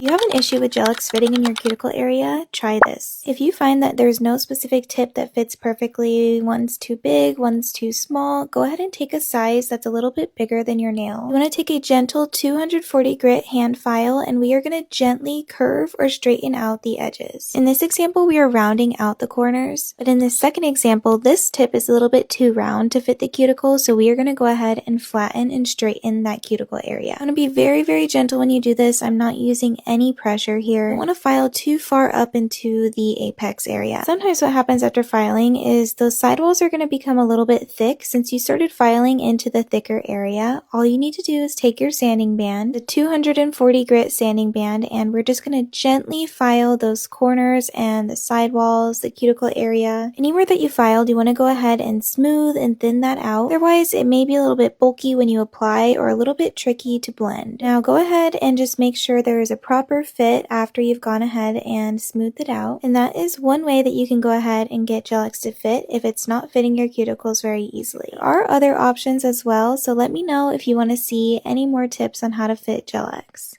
If you have an issue with gel-X fitting in your cuticle area, try this. If you find that there's no specific tip that fits perfectly, one's too big, one's too small, go ahead and take a size that's a little bit bigger than your nail. You want to take a gentle 240 grit hand file, and we are going to gently curve or straighten out the edges. In this example, we are rounding out the corners, but in this second example, this tip is a little bit too round to fit the cuticle, so we are going to go ahead and flatten and straighten that cuticle area. I want to be very, very gentle when you do this. I'm not using any pressure here. I don't want to file too far up into the apex area. Sometimes what happens after filing is those sidewalls are going to become a little bit thick. Since you started filing into the thicker area, all you need to do is take your sanding band, the 240 grit sanding band, and we're just going to gently file those corners and the sidewalls, the cuticle area. Anywhere that you filed, you want to go ahead and smooth and thin that out. Otherwise, it may be a little bit bulky when you apply or a little bit tricky to blend. Now go ahead and just make sure there is a proper fit after you've gone ahead and smoothed it out. And that is one way that you can go ahead and get gel-X to fit if it's not fitting your cuticles very easily. There are other options as well, so let me know if you want to see any more tips on how to fit gel-X.